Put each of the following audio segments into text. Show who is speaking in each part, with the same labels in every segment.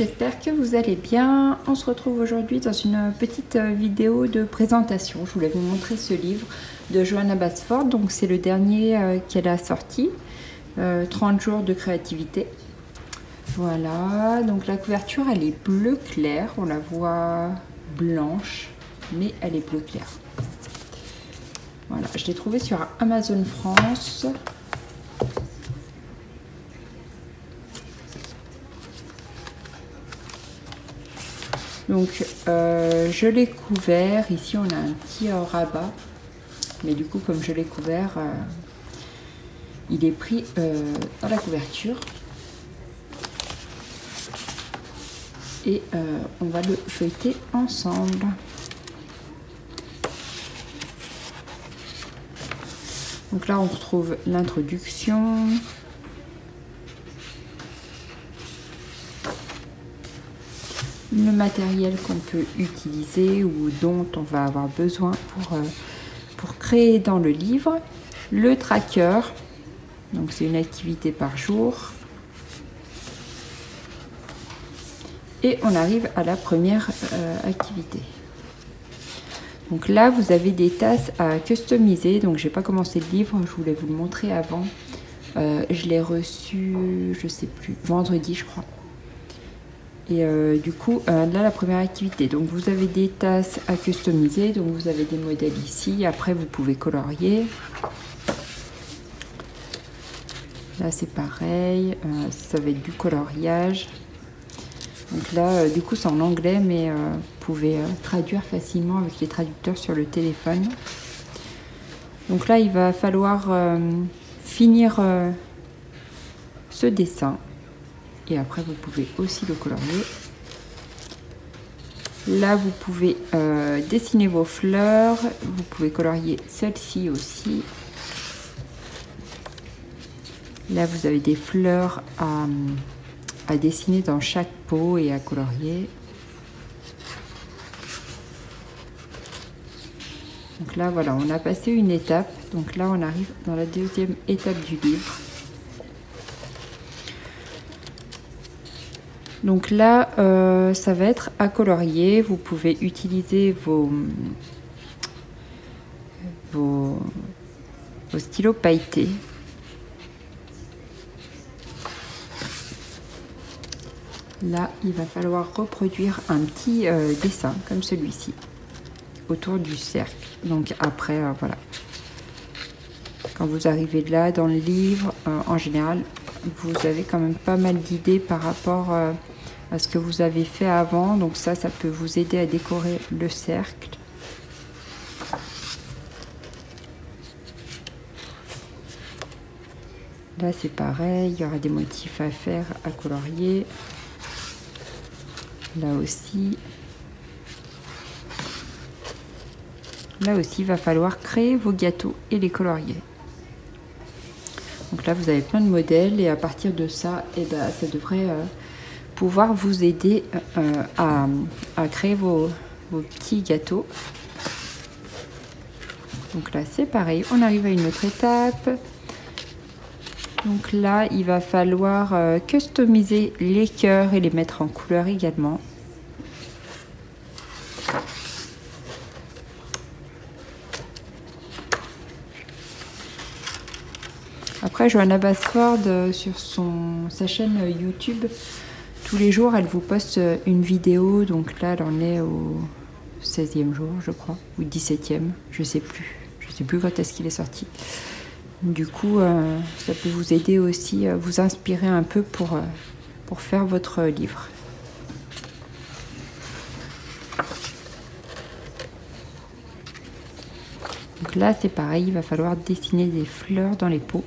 Speaker 1: j'espère que vous allez bien. On se retrouve aujourd'hui dans une petite vidéo de présentation. Je voulais vous montrer ce livre de Johanna Basford. Donc c'est le dernier qu'elle a sorti, 30 jours de créativité. Voilà, donc la couverture elle est bleu clair, on la voit blanche, mais elle est bleu clair. Voilà, je l'ai trouvé sur Amazon France. Donc je l'ai couvert, ici on a un petit rabat, mais du coup comme je l'ai couvert, il est pris dans la couverture. Et on va le feuilleter ensemble. Donc là on retrouve l'introduction. Le matériel qu'on peut utiliser ou dont on va avoir besoin pour créer dans le livre. Le tracker, donc c'est une activité par jour. Et on arrive à la première activité. Donc là, vous avez des tasses à customiser. Donc j'ai pas commencé le livre, je voulais vous le montrer avant. Je l'ai reçu, je sais plus, vendredi je crois. Et du coup, là la première activité. Donc vous avez des tasses à customiser. Donc vous avez des modèles ici. Après vous pouvez colorier. Là c'est pareil, ça va être du coloriage. Donc là, du coup, c'est en anglais, mais vous pouvez traduire facilement avec les traducteurs sur le téléphone. Donc là, il va falloir finir ce dessin. Et après, vous pouvez aussi le colorier. Là, vous pouvez dessiner vos fleurs. Vous pouvez colorier celle-ci aussi. Là, vous avez des fleurs à dessiner dans chaque pot et à colorier. Donc là voilà, on a passé une étape, donc là on arrive dans la deuxième étape du livre. Donc là ça va être à colorier. Vous pouvez utiliser vos stylos pailletés. Là, il va falloir reproduire un petit dessin comme celui-ci autour du cercle. Donc après, voilà. Quand vous arrivez là dans le livre, en général, vous avez quand même pas mal d'idées par rapport à ce que vous avez fait avant. Donc ça peut vous aider à décorer le cercle. Là, c'est pareil, il y aura des motifs à faire, à colorier. Là aussi, il va falloir créer vos gâteaux et les colorier. Donc là, vous avez plein de modèles et à partir de ça, ça devrait pouvoir vous aider à créer vos petits gâteaux. Donc là, c'est pareil, on arrive à une autre étape. Donc là, il va falloir customiser les cœurs et les mettre en couleur également. Après, Johanna Basford, sur sa chaîne YouTube, tous les jours, elle vous poste une vidéo. Donc là, elle en est au 16e jour, je crois, ou 17e, je sais plus. Je sais plus quand est-ce qu'il est sorti. Du coup, ça peut vous aider aussi, vous inspirer un peu pour faire votre livre. Donc là, c'est pareil, il va falloir dessiner des fleurs dans les pots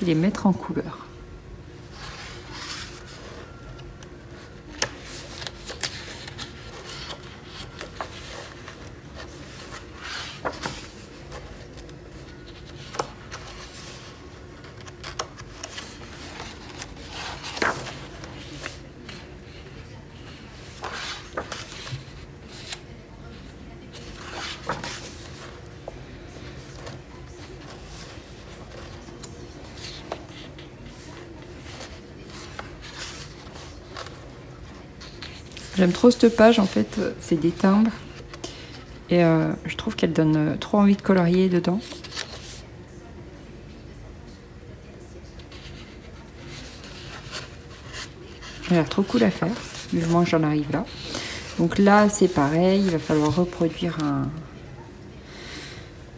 Speaker 1: et les mettre en couleur. J'aime trop cette page, en fait, c'est des timbres. Et je trouve qu'elle donne trop envie de colorier dedans. Elle a l'air trop cool à faire, vivement que j'en arrive là. Donc là, c'est pareil, il va falloir reproduire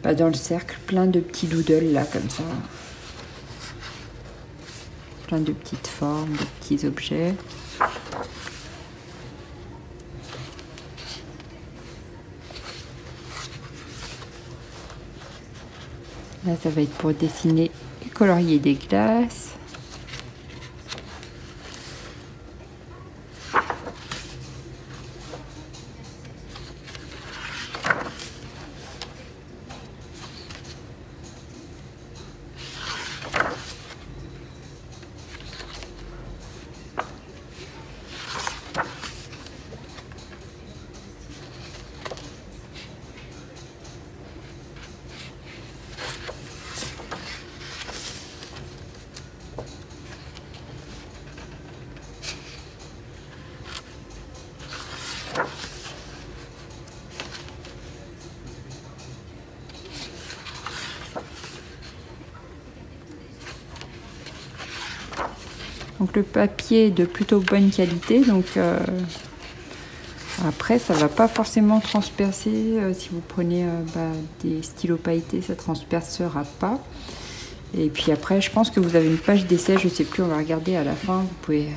Speaker 1: dans le cercle, plein de petits doodles là, comme ça. Plein de petites formes, de petits objets. Là, ça va être pour dessiner et colorier des glaces. Donc le papier est de plutôt bonne qualité, donc après ça va pas forcément transpercer. Si vous prenez des stylos pailletés, ça transpercera pas. Et puis après, je pense que vous avez une page d'essai, je sais plus, on va regarder à la fin. Vous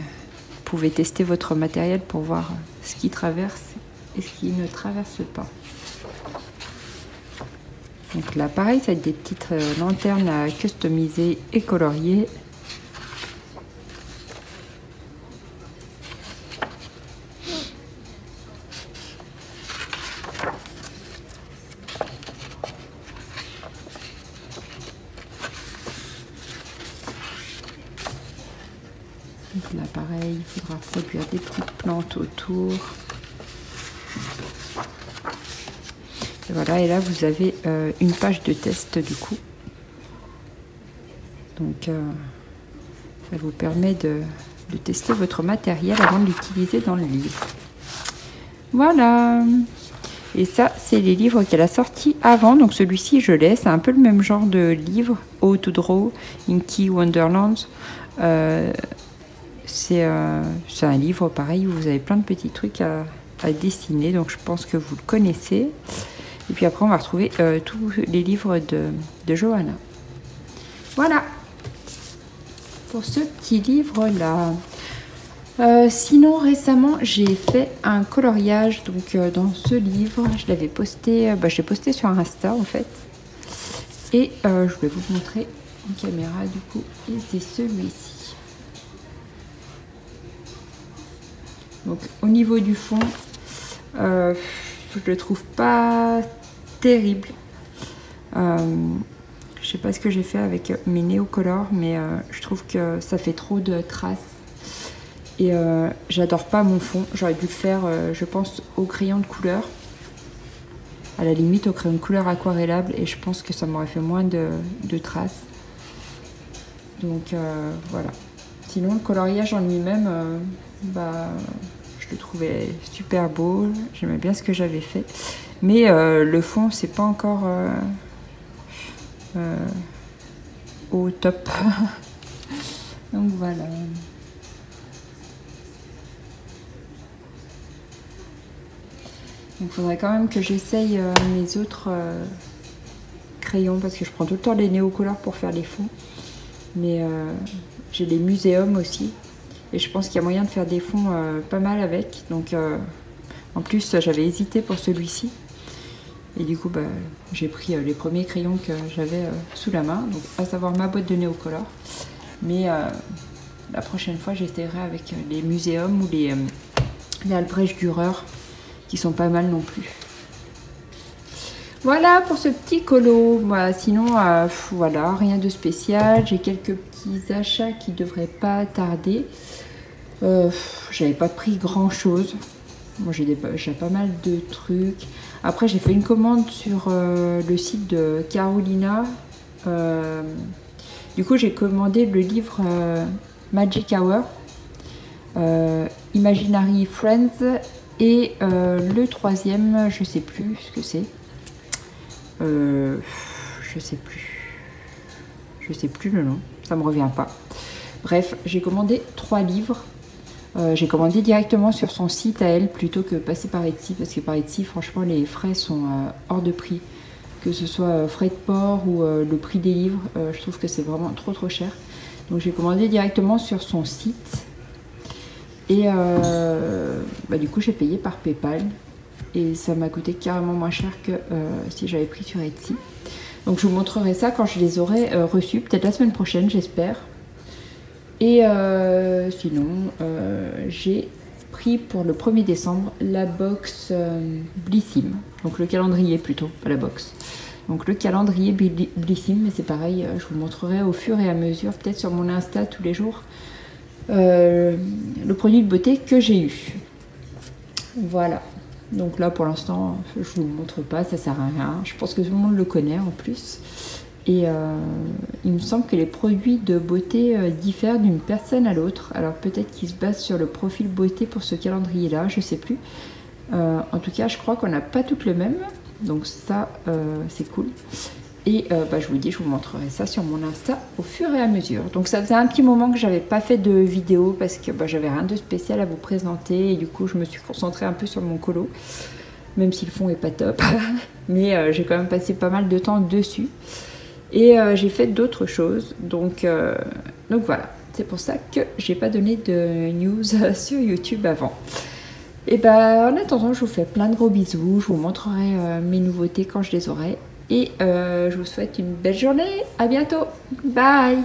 Speaker 1: pouvez tester votre matériel pour voir ce qui traverse et ce qui ne traverse pas. Donc là pareil, ça va être des petites lanternes à customiser et colorier. Donc là pareil, il faudra produire des petites plantes autour. Et voilà, et là vous avez une page de test du coup. Donc ça vous permet de tester votre matériel avant de l'utiliser dans le livre. Voilà. Et ça, c'est les livres qu'elle a sortis avant. Donc celui-ci, je l'ai. C'est un peu le même genre de livre. How to Draw, Inky Wonderland. C'est un livre pareil où vous avez plein de petits trucs à dessiner. Donc je pense que vous le connaissez. Et puis après, on va retrouver tous les livres de Johanna. Voilà. Pour ce petit livre-là. Sinon, récemment, j'ai fait un coloriage donc dans ce livre. Je l'avais posté, je l'ai posté sur Insta en fait. Et je vais vous montrer en caméra du coup. Et c'est celui-ci. Donc au niveau du fond, je le trouve pas terrible. Je sais pas ce que j'ai fait avec mes néocolores, mais je trouve que ça fait trop de traces. Et j'adore pas mon fond. J'aurais dû le faire, je pense, au crayon de couleur. À la limite, au crayon de couleur aquarellable. Et je pense que ça m'aurait fait moins de traces. Donc voilà. Sinon, le coloriage en lui-même, je le trouvais super beau. J'aimais bien ce que j'avais fait. Mais le fond, c'est pas encore au top. Donc voilà. Il faudrait quand même que j'essaye mes autres crayons parce que je prends tout le temps les néocolores pour faire les fonds. Mais j'ai les muséums aussi. Et je pense qu'il y a moyen de faire des fonds pas mal avec. Donc en plus j'avais hésité pour celui-ci. Et du coup j'ai pris les premiers crayons que j'avais sous la main. Donc à savoir ma boîte de néocolores. Mais la prochaine fois j'essaierai avec les muséums ou les Albrecht Dürer. Qui sont pas mal non plus. Voilà pour ce petit colo. Sinon, voilà, rien de spécial. J'ai quelques petits achats qui devraient pas tarder. J'avais pas pris grand chose. Moi, j'ai pas mal de trucs. Après, j'ai fait une commande sur le site de Carolina. Du coup, j'ai commandé le livre Magic Hour. Imaginary Friends et le troisième, je sais plus ce que c'est. Je sais plus le nom, ça me revient pas. Bref, j'ai commandé 3 livres. J'ai commandé directement sur son site à elle plutôt que passer par Etsy, parce que par Etsy, franchement, les frais sont hors de prix. Que ce soit frais de port ou le prix des livres, je trouve que c'est vraiment trop cher. Donc j'ai commandé directement sur son site. Et du coup, j'ai payé par PayPal. Et ça m'a coûté carrément moins cher que si j'avais pris sur Etsy. Donc je vous montrerai ça quand je les aurai reçus, peut-être la semaine prochaine, j'espère. Et sinon, j'ai pris pour le 1er décembre la box Blissim. Donc le calendrier plutôt, pas la box. Donc le calendrier Blissim, mais c'est pareil, je vous montrerai au fur et à mesure, peut-être sur mon Insta tous les jours, le produit de beauté que j'ai eu. Voilà. Donc là pour l'instant je vous le montre pas, ça sert à rien. Je pense que tout le monde le connaît en plus. Et il me semble que les produits de beauté diffèrent d'une personne à l'autre. Alors peut-être qu'ils se basent sur le profil beauté pour ce calendrier là, je sais plus. En tout cas je crois qu'on n'a pas toutes le même. Donc ça c'est cool. Et je vous dis, je vous montrerai ça sur mon Insta au fur et à mesure. Donc ça faisait un petit moment que j'avais pas fait de vidéo parce que j'avais rien de spécial à vous présenter. Et du coup, je me suis concentrée un peu sur mon colo. Même si le fond est pas top. Mais j'ai quand même passé pas mal de temps dessus. Et j'ai fait d'autres choses. Donc voilà. C'est pour ça que j'ai pas donné de news sur YouTube avant. Et en attendant, je vous fais plein de gros bisous. Je vous montrerai mes nouveautés quand je les aurai. Et je vous souhaite une belle journée. À bientôt. Bye.